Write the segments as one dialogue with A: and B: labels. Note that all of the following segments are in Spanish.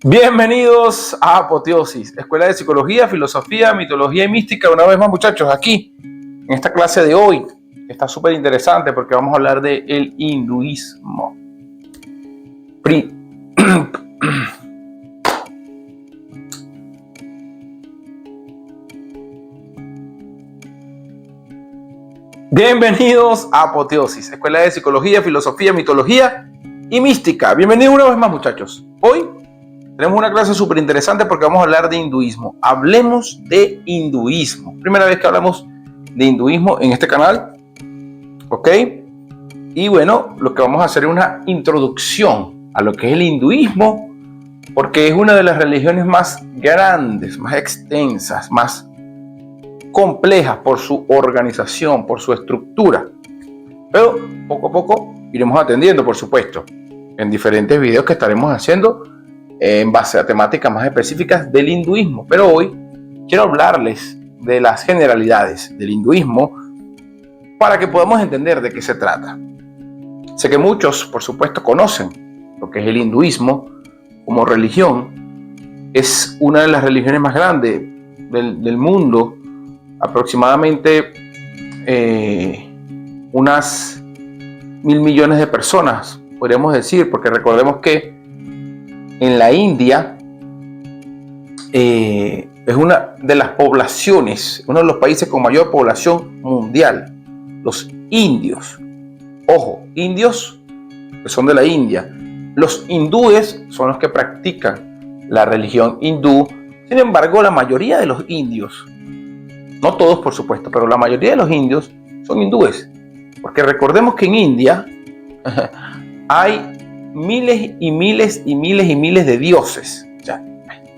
A: Bienvenidos a Apoteosis, Escuela de Psicología, Filosofía, Mitología y Mística. Una vez más, muchachos, aquí en esta clase de hoy está súper interesante porque vamos a hablar del hinduismo. Bienvenidos a Apoteosis, Escuela de Psicología, Filosofía, Mitología y Mística. Bienvenidos una vez más, muchachos. Hoy tenemos una clase súper interesante porque vamos a hablar de hinduismo. Hablemos de hinduismo. Primera vez que hablamos de hinduismo en este canal. ¿Ok? Y bueno, lo que vamos a hacer es una introducción a lo que es el hinduismo, porque es una de las religiones más grandes, más extensas, más complejas por su organización, por su estructura. Pero poco a poco iremos atendiendo, por supuesto, en diferentes videos que estaremos haciendo en base a temáticas más específicas del hinduismo. Pero hoy quiero hablarles de las generalidades del hinduismo para que podamos entender de qué se trata. Sé que muchos, por supuesto, conocen lo que es el hinduismo como religión. Es una de las religiones más grandes del mundo. Aproximadamente unas 1.000 millones de personas, podríamos decir, porque recordemos que en la India es una de las poblaciones, uno de los países con mayor población mundial, los indios. Ojo, indios que son de la India. Los hindúes son los que practican la religión hindú. Sin embargo, la mayoría de los indios, no todos por supuesto, pero la mayoría de los indios son hindúes. Porque recordemos que en India hay miles y miles y miles y miles de dioses, o sea,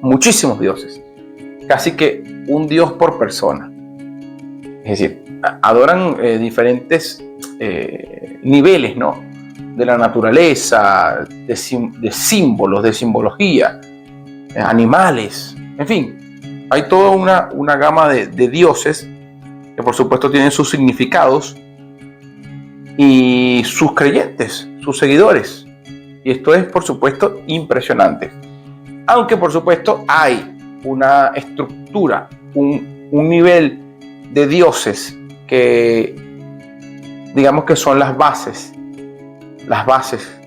A: muchísimos dioses, casi que un dios por persona. Es decir, adoran diferentes niveles, ¿no?, de la naturaleza, de símbolos, de simbología, animales, en fin, hay toda una gama de dioses que por supuesto tienen sus significados y sus creyentes, sus seguidores. Y esto es, por supuesto, impresionante. Aunque, por supuesto, hay una estructura, un nivel de dioses que, digamos que son las bases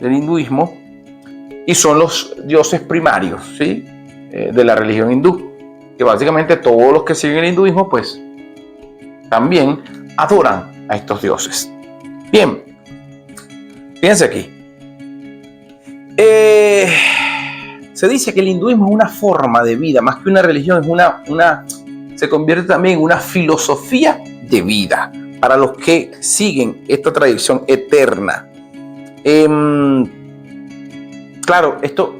A: del hinduismo, y son los dioses primarios, ¿sí?, de la religión hindú. Que básicamente todos los que siguen el hinduismo, pues, también adoran a estos dioses. Bien, fíjense aquí. Se dice que el hinduismo es una forma de vida, más que una religión, se convierte también en una filosofía de vida para los que siguen esta tradición eterna. Claro, esto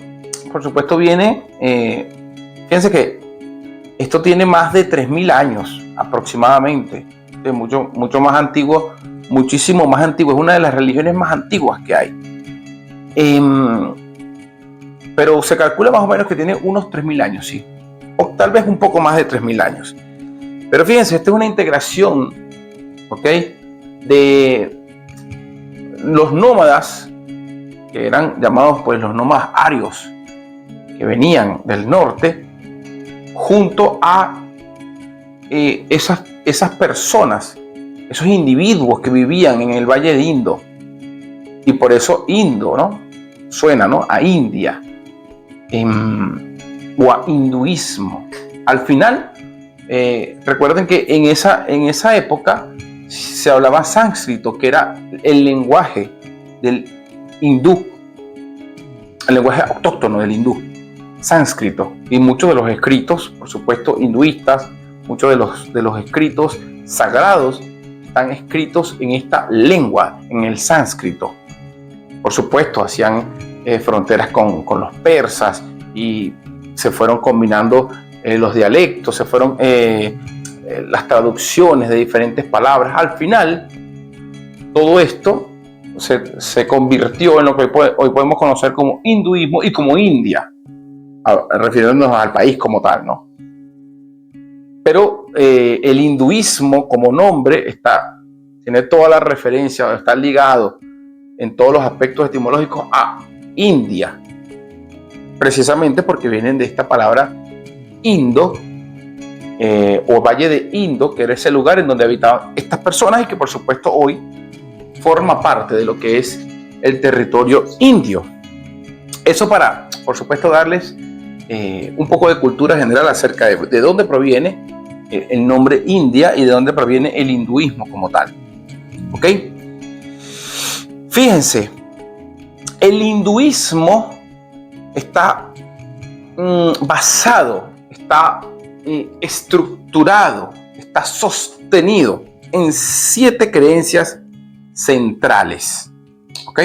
A: por supuesto viene, fíjense que esto tiene más de 3.000 años aproximadamente, es mucho más antiguo, muchísimo más antiguo, es una de las religiones más antiguas que hay. Pero se calcula más o menos que tiene unos 3.000 años, sí, o tal vez un poco más de 3.000 años. Pero fíjense, esta es una integración, ¿ok?, de los nómadas, que eran llamados pues los nómadas arios, que venían del norte, junto a esas personas, esos individuos que vivían en el Valle de Indo. Y por eso Indo, ¿no?, suena, ¿no?, a India, o a hinduismo. Al final, recuerden que en esa época se hablaba sánscrito, que era el lenguaje del hindú, el lenguaje autóctono del hindú, sánscrito. Y muchos de los escritos, por supuesto, hinduistas, muchos de los escritos sagrados están escritos en esta lengua, en el sánscrito. Por supuesto, hacían fronteras con los persas y se fueron combinando los dialectos, se fueron las traducciones de diferentes palabras. Al final, todo esto se convirtió en lo que hoy podemos conocer como hinduismo y como India, refiriéndonos al país como tal, ¿no? Pero el hinduismo como nombre tiene toda la referencia, está ligado en todos los aspectos etimológicos a India. precisamente porque vienen de esta palabra Indo, o Valle de Indo, que era ese lugar en donde habitaban estas personas y que por supuesto hoy forma parte de lo que es el territorio indio. Eso para, por supuesto, darles un poco de cultura general acerca de dónde proviene el nombre India y de dónde proviene el hinduismo como tal. ¿Ok? Fíjense, el hinduismo está basado, está estructurado, está sostenido en 7 creencias centrales. ¿Ok?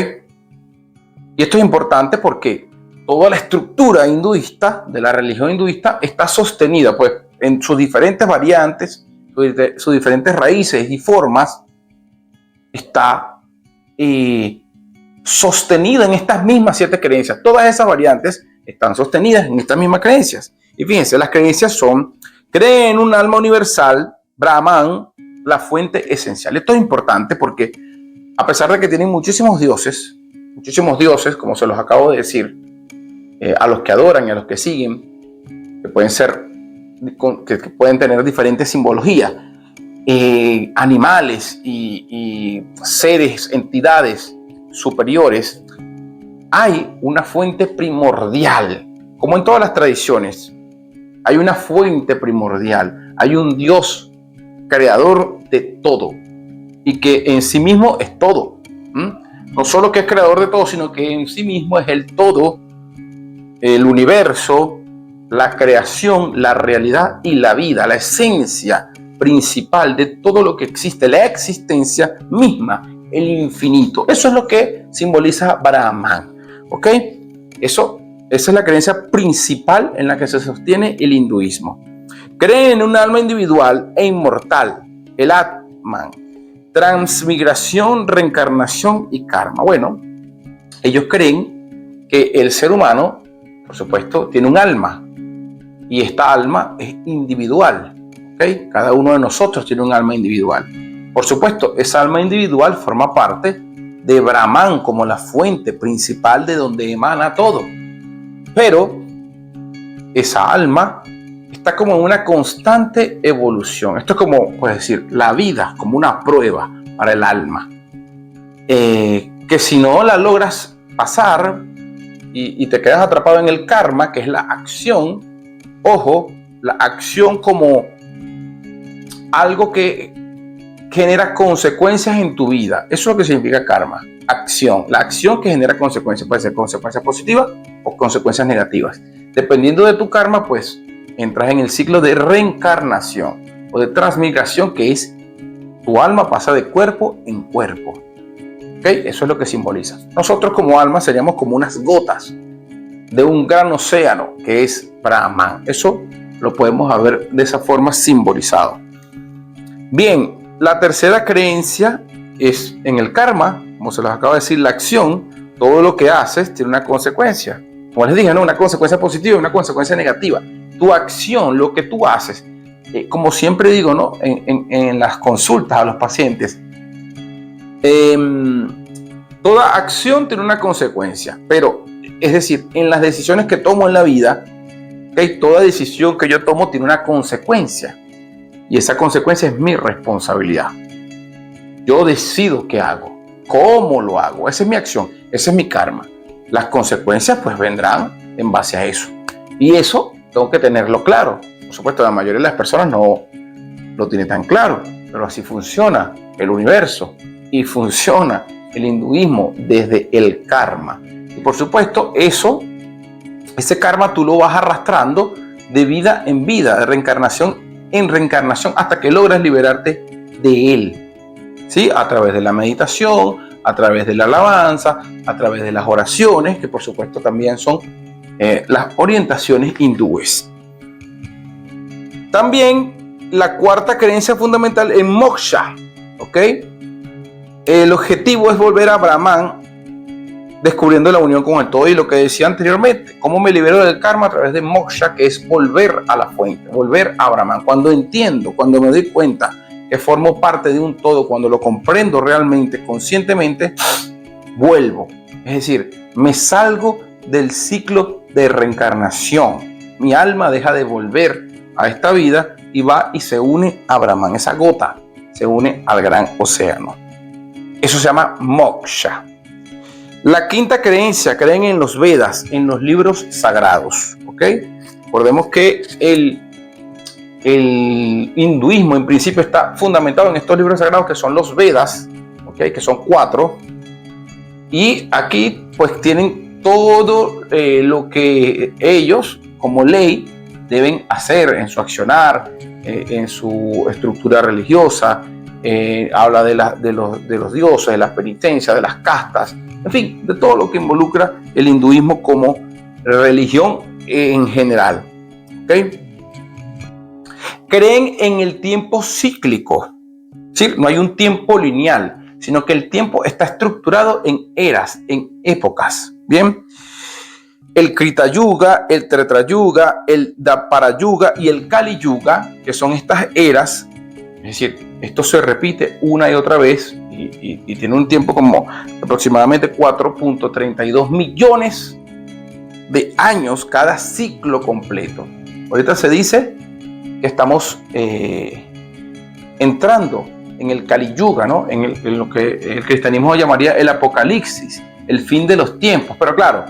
A: Y esto es importante porque toda la estructura hinduista, de la religión hinduista, está sostenida pues, en sus diferentes variantes, sus diferentes raíces y formas, está sostenida en estas mismas 7 creencias. Todas esas variantes están sostenidas en estas mismas creencias. Y fíjense, las creencias son: cree en un alma universal, Brahman, la fuente esencial. Esto es importante porque a pesar de que tienen muchísimos dioses, como se los acabo de decir, a los que adoran y a los que siguen, que pueden ser, que pueden tener diferentes simbologías, animales y seres, entidades superiores, hay una fuente primordial, como en todas las tradiciones. Hay una fuente primordial, hay un Dios creador de todo y que en sí mismo es todo. No solo que es creador de todo, sino que en sí mismo es el todo, el universo, la creación, la realidad y la vida, la esencia principal de todo lo que existe, la existencia misma, el infinito. Eso es lo que simboliza Brahman. ¿Ok? Esa es la creencia principal en la que se sostiene el hinduismo. Creen en un alma individual e inmortal, el Atman, transmigración, reencarnación y karma. Bueno, ellos creen que el ser humano, por supuesto, tiene un alma y esta alma es individual. ¿Okay? Cada uno de nosotros tiene un alma individual. Por supuesto, esa alma individual forma parte de Brahman como la fuente principal de donde emana todo. Pero esa alma está como en una constante evolución. Esto es como, puedes decir, la vida, como una prueba para el alma. Que si no la logras pasar y te quedas atrapado en el karma, que es la acción, ojo, la acción como algo que genera consecuencias en tu vida. Eso es lo que significa karma, acción. La acción que genera consecuencias, puede ser consecuencias positivas o consecuencias negativas. Dependiendo de tu karma, pues entras en el ciclo de reencarnación o de transmigración, que es tu alma pasa de cuerpo en cuerpo. ¿Okay? Eso es lo que simboliza. Nosotros como alma seríamos como unas gotas de un gran océano que es Brahman. Eso lo podemos ver de esa forma simbolizado. Bien, la tercera creencia es en el karma. Como se los acabo de decir, la acción, todo lo que haces tiene una consecuencia. Como les dije, ¿no? Una consecuencia positiva y una consecuencia negativa. Tu acción, lo que tú haces, como siempre digo, ¿no? en las consultas a los pacientes, toda acción tiene una consecuencia, pero es decir, en las decisiones que tomo en la vida, ¿okay? Toda decisión que yo tomo tiene una consecuencia y esa consecuencia es mi responsabilidad. Yo decido qué hago, cómo lo hago, esa es mi acción, ese es mi karma. Las consecuencias pues vendrán en base a eso y eso tengo que tenerlo claro. Por supuesto, la mayoría de las personas no lo tiene tan claro, pero así funciona el universo y funciona el hinduismo desde el karma. Y por supuesto, ese karma tú lo vas arrastrando de vida en vida, de reencarnación en reencarnación, hasta que logras liberarte de él. ¿Sí? A través de la meditación, a través de la alabanza, a través de las oraciones, que por supuesto también son las orientaciones hindúes. También la cuarta creencia fundamental es moksha. ¿Ok? El objetivo es volver a Brahman, descubriendo la unión con el todo y lo que decía anteriormente, cómo me libero del karma a través de moksha, que es volver a la fuente, volver a Brahman. Cuando entiendo, cuando me doy cuenta que formo parte de un todo, cuando lo comprendo realmente, conscientemente, vuelvo. Es decir, me salgo del ciclo de reencarnación. Mi alma deja de volver a esta vida y va y se une a Brahman. Esa gota se une al gran océano. Eso se llama moksha. La quinta creencia, creen en los Vedas, en los libros sagrados. ¿Ok? Recordemos que el hinduismo en principio está fundamentado en estos libros sagrados que son los Vedas, ¿okay? Que son 4. Y aquí pues tienen todo lo que ellos como ley deben hacer en su accionar, en su estructura religiosa. Habla de los dioses, de las penitencias, de las castas, en fin, de todo lo que involucra el hinduismo como religión en general. ¿Okay? Creen en el tiempo cíclico, ¿sí? No hay un tiempo lineal, sino que el tiempo está estructurado en eras, en épocas. Bien, el Krita Yuga, el Treta Yuga, el Dwapara Yuga y el Kali Yuga, que son estas eras. Es decir, esto se repite una y otra vez y tiene un tiempo como aproximadamente 4.32 millones de años cada ciclo completo. Ahorita se dice que estamos entrando en el Kali Yuga, ¿no? En lo que el cristianismo llamaría el apocalipsis, el fin de los tiempos. Pero claro,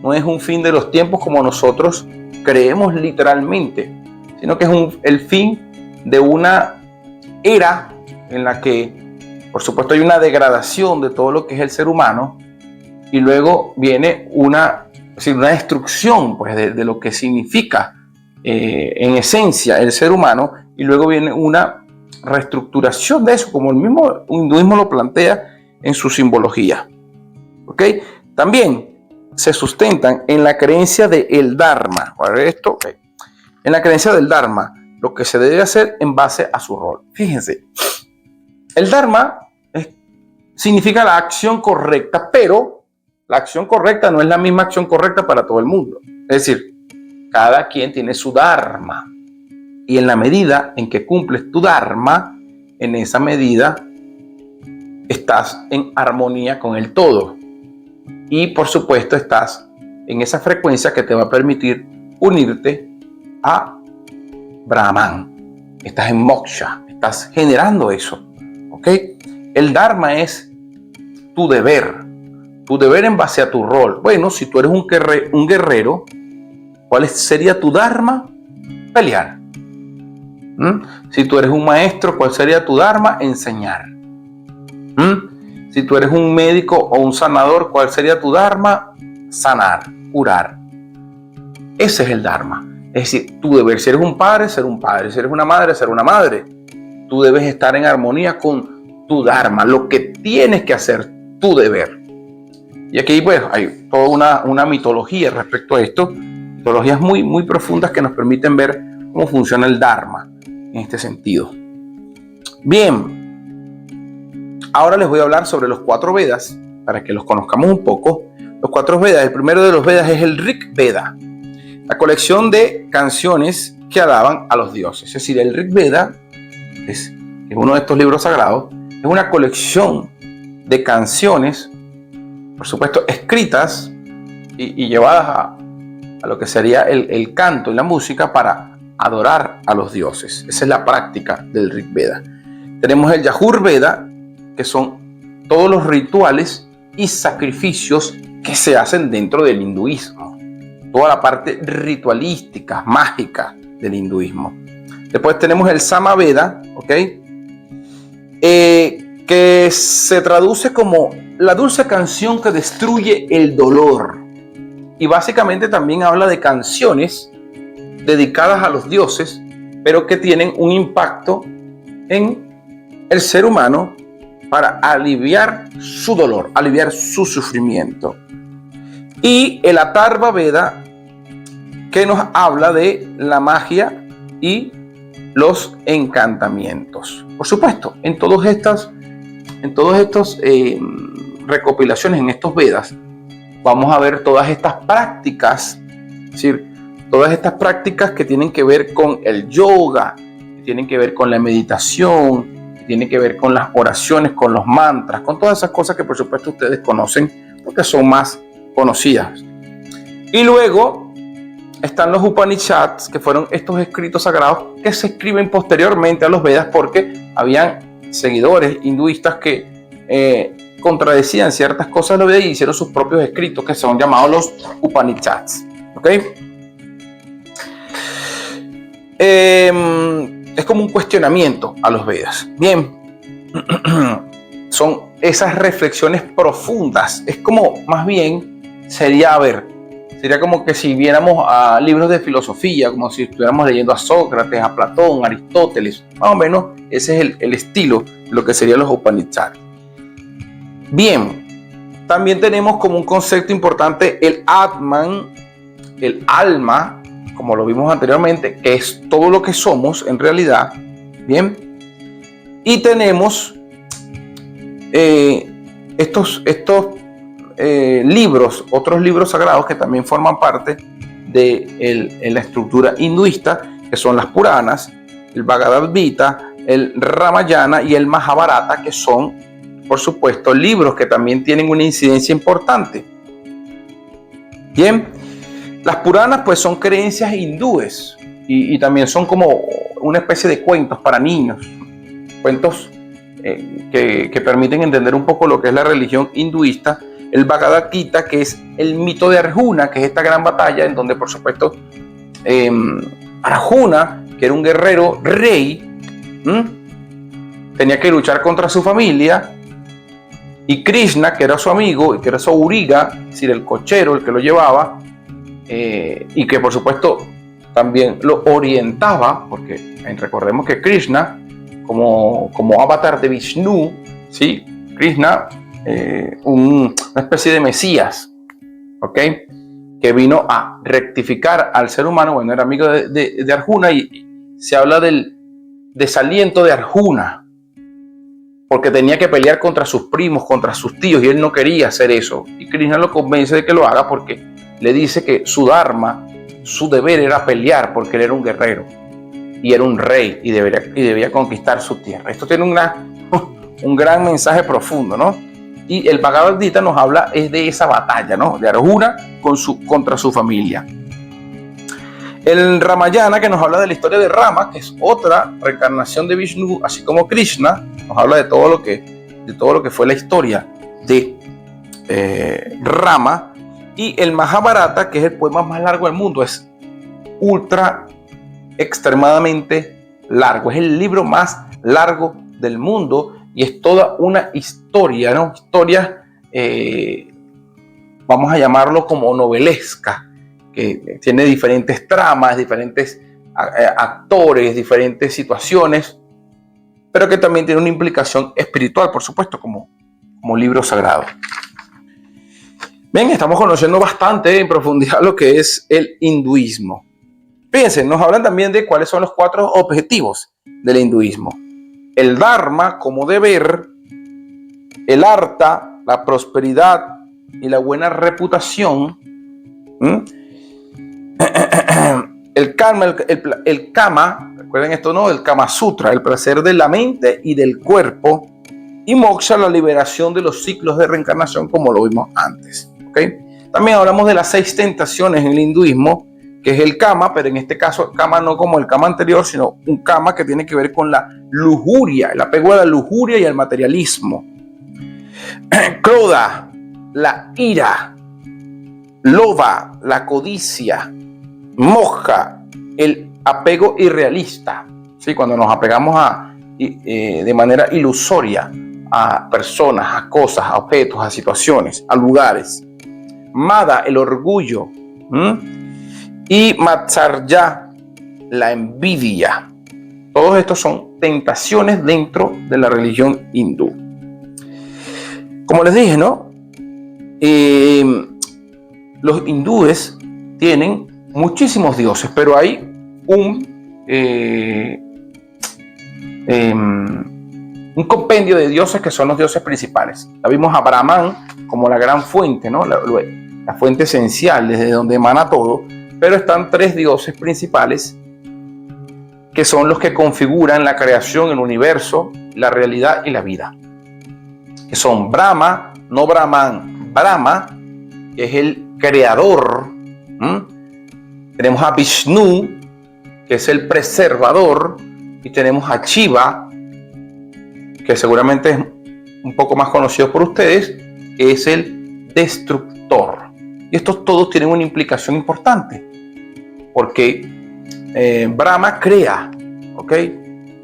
A: no es un fin de los tiempos como nosotros creemos literalmente, sino que es el fin de una era en la que, por supuesto, hay una degradación de todo lo que es el ser humano y luego viene una destrucción pues, de lo que significa en esencia el ser humano, y luego viene una reestructuración de eso, como el mismo hinduismo lo plantea en su simbología. ¿Okay? También se sustentan en la creencia del Dharma. Esto, okay. En la creencia del Dharma, lo que se debe hacer en base a su rol. Fíjense, el Dharma significa la acción correcta, pero la acción correcta no es la misma acción correcta para todo el mundo. Es decir, cada quien tiene su Dharma. Y en la medida en que cumples tu Dharma, en esa medida estás en armonía con el todo. Y por supuesto estás en esa frecuencia que te va a permitir unirte a Brahman. Estás en moksha, estás generando eso. ¿Ok? El Dharma es tu deber en base a tu rol. Bueno, si tú eres un guerrero, ¿cuál sería tu Dharma? Pelear. Si tú eres un maestro, ¿cuál sería tu Dharma? Enseñar. Si tú eres un médico o un sanador, ¿cuál sería tu Dharma? Sanar, curar. Ese es el Dharma. Es decir, tu deber, si eres un padre, ser un padre. Si eres una madre, ser una madre. Tú debes estar en armonía con tu Dharma, lo que tienes que hacer, tu deber. Y aquí pues hay toda una mitología respecto a esto. Mitologías muy, muy profundas que nos permiten ver cómo funciona el Dharma en este sentido. Bien, ahora les voy a hablar sobre los 4 Vedas para que los conozcamos un poco. Los 4 Vedas, el primero de los Vedas es el Rig Veda, la colección de canciones que alaban a los dioses. Es decir, el Rig Veda es uno de estos libros sagrados, es una colección de canciones, por supuesto, escritas y llevadas a lo que sería el canto y la música para adorar a los dioses. Esa es la práctica del Rig Veda. Tenemos el Yajur Veda, que son todos los rituales y sacrificios que se hacen dentro del hinduismo. Toda la parte ritualística, mágica del hinduismo. Después tenemos el Sama Veda, ¿ok? Que se traduce como la dulce canción que destruye el dolor. Y básicamente también habla de canciones dedicadas a los dioses, pero que tienen un impacto en el ser humano para aliviar su dolor, aliviar su sufrimiento. Y el Atharva Veda, que nos habla de la magia y los encantamientos. Por supuesto, en todas estas recopilaciones, en estos Vedas, vamos a ver todas estas prácticas, es decir, todas estas prácticas que tienen que ver con el yoga, que tienen que ver con la meditación, que tienen que ver con las oraciones, con los mantras, con todas esas cosas que por supuesto ustedes conocen porque son más conocidas. Y luego están los Upanishads, que fueron estos escritos sagrados que se escriben posteriormente a los Vedas porque habían seguidores hinduistas que contradecían ciertas cosas de los Vedas y hicieron sus propios escritos que son llamados los Upanishads. ¿Ok? Es como un cuestionamiento a los Vedas. Bien, son esas reflexiones profundas. Es como, más bien, sería como que si viéramos a libros de filosofía, como si estuviéramos leyendo a Sócrates, a Platón, a Aristóteles. Más o menos, ese es el estilo de lo que serían los Upanishads. Bien, también tenemos como un concepto importante el Atman, el alma, como lo vimos anteriormente, que es todo lo que somos en realidad. Bien, y tenemos estos libros, otros libros sagrados que también forman parte de la estructura hinduista, que son las Puranas, el Bhagavad Gita, el Ramayana y el Mahabharata, que son, por supuesto, libros que también tienen una incidencia importante. Bien, las Puranas pues son creencias hindúes y también son como una especie de cuentos para niños, cuentos que permiten entender un poco lo que es la religión hinduista. El Bhagavad Gita, que es el mito de Arjuna, que es esta gran batalla en donde, por supuesto, Arjuna, que era un guerrero rey, tenía que luchar contra su familia, y Krishna, que era su amigo y que era su auriga, es decir, el cochero, el que lo llevaba, y que por supuesto también lo orientaba, porque recordemos que Krishna, como avatar de Vishnu, ¿sí? Krishna, una especie de Mesías, ¿ok? Que vino a rectificar al ser humano. Bueno, era amigo de Arjuna y se habla del desaliento de Arjuna, porque tenía que pelear contra sus primos, contra sus tíos, y él no quería hacer eso. Y Krishna lo convence de que lo haga porque le dice que su dharma, su deber era pelear, porque él era un guerrero y era un rey y debía conquistar su tierra. Esto tiene un gran mensaje profundo, ¿no? Y el Bhagavad Gita nos habla es de esa batalla, ¿no? De Arjuna contra su familia. El Ramayana, que nos habla de la historia de Rama, que es otra reencarnación de Vishnu, así como Krishna, nos habla de todo lo que fue la historia de Rama. Y el Mahabharata, que es el poema más largo del mundo, es extremadamente largo. Es el libro más largo del mundo y es toda una historia, ¿no? Historia, vamos a llamarlo como novelesca, que tiene diferentes tramas, diferentes actores, diferentes situaciones, pero que también tiene una implicación espiritual, por supuesto, como libro sagrado. Bien, estamos conociendo bastante en profundidad lo que es el hinduismo. Fíjense, nos hablan también de cuáles son los 4 objetivos del hinduismo. El Dharma como deber, el Artha, la prosperidad y la buena reputación, el Kama, recuerden esto, ¿no? El Kama Sutra, el placer de la mente y del cuerpo, y Moksha, la liberación de los ciclos de reencarnación, como lo vimos antes. ¿Okay? También hablamos de las 6 tentaciones en el hinduismo, que es el Kama, pero en este caso Kama no como el Kama anterior, sino un Kama que tiene que ver con la lujuria, el apego a la lujuria y al materialismo. Krodha, la ira. Lobha, la codicia. Moja, el apego irrealista. ¿Sí? Cuando nos apegamos de manera ilusoria a personas, a cosas, a objetos, a situaciones, a lugares. Mada, el orgullo. Y Matsarya, la envidia. Todos estos son tentaciones dentro de la religión hindú. Como les dije, ¿no? Los hindúes tienen muchísimos dioses, pero hay un compendio de dioses que son los dioses principales. La vimos a Brahman como la gran fuente, ¿no? La fuente esencial desde donde emana todo. Pero están 3 dioses principales que son los que configuran la creación, el universo, la realidad y la vida. Que son Brahma, no Brahman, Brahma, que es el creador, Tenemos a Vishnu, que es el preservador, y tenemos a Shiva, que seguramente es un poco más conocido por ustedes, que es el destructor. Y estos todos tienen una implicación importante, porque Brahma crea, ¿ok?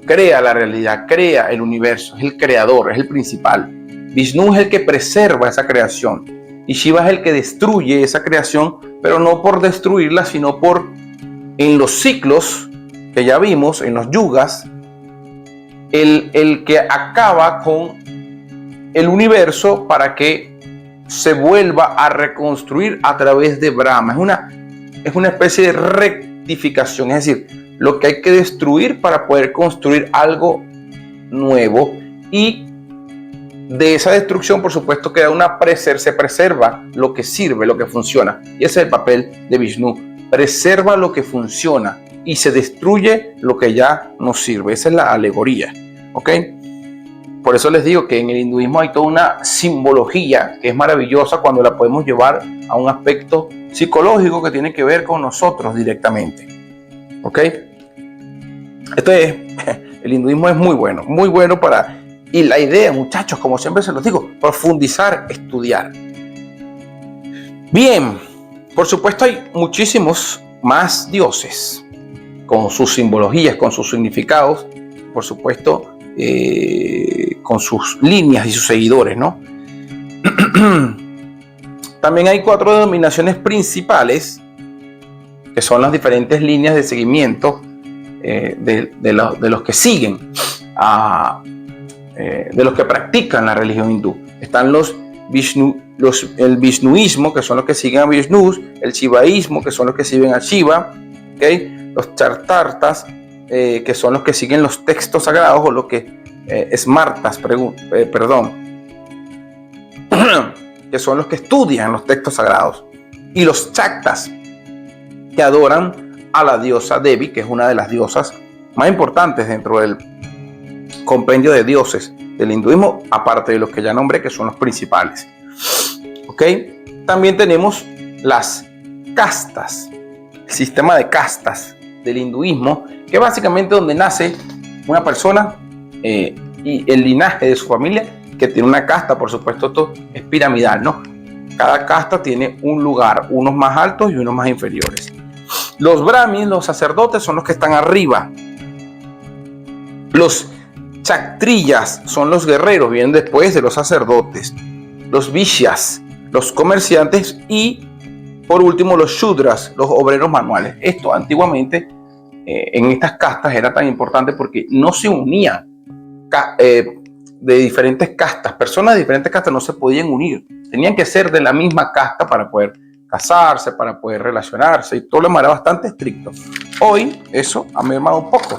A: Crea la realidad, crea el universo, es el creador, es el principal. Vishnu es el que preserva esa creación y Shiva es el que destruye esa creación, pero no por destruirla, sino por, en los ciclos que ya vimos, en los yugas, el que acaba con el universo para que se vuelva a reconstruir a través de Brahma. Es una especie de rectificación, es decir, lo que hay que destruir para poder construir algo nuevo, y de esa destrucción, por supuesto, se preserva lo que sirve, lo que funciona, y ese es el papel de Vishnu: preserva lo que funciona y se destruye lo que ya no sirve. Esa es la alegoría, ¿ok? Por eso les digo que en el hinduismo hay toda una simbología que es maravillosa cuando la podemos llevar a un aspecto psicológico que tiene que ver con nosotros directamente, ¿ok? El hinduismo es muy bueno para... Y la idea, muchachos, como siempre se los digo, profundizar, estudiar. Bien, por supuesto hay muchísimos más dioses, con sus simbologías, con sus significados, por supuesto, con sus líneas y sus seguidores, ¿no? También hay 4 denominaciones principales, que son las diferentes líneas de seguimiento de los que siguen, de los que practican la religión hindú. Están el Vishnuismo, que son los que siguen a Vishnu; el Shivaísmo, que son los que siguen a Shiva, ¿okay? Los Chartartas, que son los que siguen los textos sagrados, o los que Smartas, que son los que estudian los textos sagrados; y los Shaktas, que adoran a la diosa Devi, que es una de las diosas más importantes dentro del compendio de dioses del hinduismo, aparte de los que ya nombré, que son los principales. ¿Ok? También tenemos las castas, el sistema de castas del hinduismo, que básicamente donde nace una persona y el linaje de su familia, que tiene una casta. Por supuesto, esto es piramidal, ¿no? Cada casta tiene un lugar, unos más altos y unos más inferiores. Los brahmins, los sacerdotes, son los que están arriba. Los kshatriyas son los guerreros, vienen después de los sacerdotes. Los vishyas, los comerciantes, y por último los shudras, los obreros manuales. Esto antiguamente en estas castas era tan importante porque no se unían de diferentes castas. Personas de diferentes castas no se podían unir, tenían que ser de la misma casta para poder casarse, para poder relacionarse, y todo lo demás era bastante estricto. Hoy eso ha mermado un poco,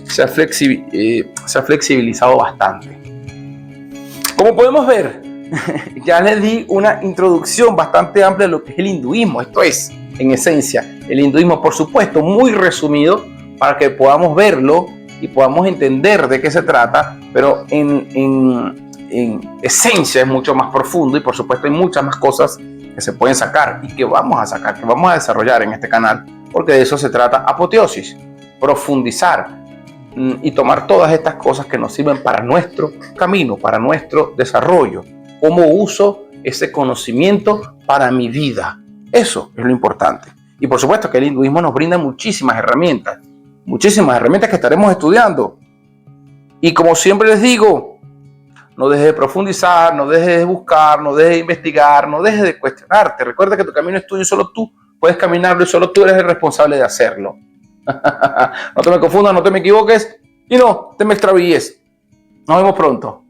A: se ha flexibilizado bastante. Como podemos ver, ya les di una introducción bastante amplia de lo que es el hinduismo. Esto es, en esencia, el hinduismo, por supuesto, muy resumido para que podamos verlo y podamos entender de qué se trata, pero en esencia es mucho más profundo, y por supuesto hay muchas más cosas que se pueden sacar y que vamos a sacar, que vamos a desarrollar en este canal, porque de eso se trata Apoteosis: profundizar y tomar todas estas cosas que nos sirven para nuestro camino, para nuestro desarrollo. ¿Cómo uso ese conocimiento para mi vida? Eso es lo importante. Y por supuesto que el hinduismo nos brinda muchísimas herramientas que estaremos estudiando. Y como siempre les digo, no dejes de profundizar, no dejes de buscar, no dejes de investigar, no dejes de cuestionarte. Recuerda que tu camino es tuyo y solo tú puedes caminarlo, y solo tú eres el responsable de hacerlo. No te me confundas, no te me equivoques y no te me extravíes. Nos vemos pronto.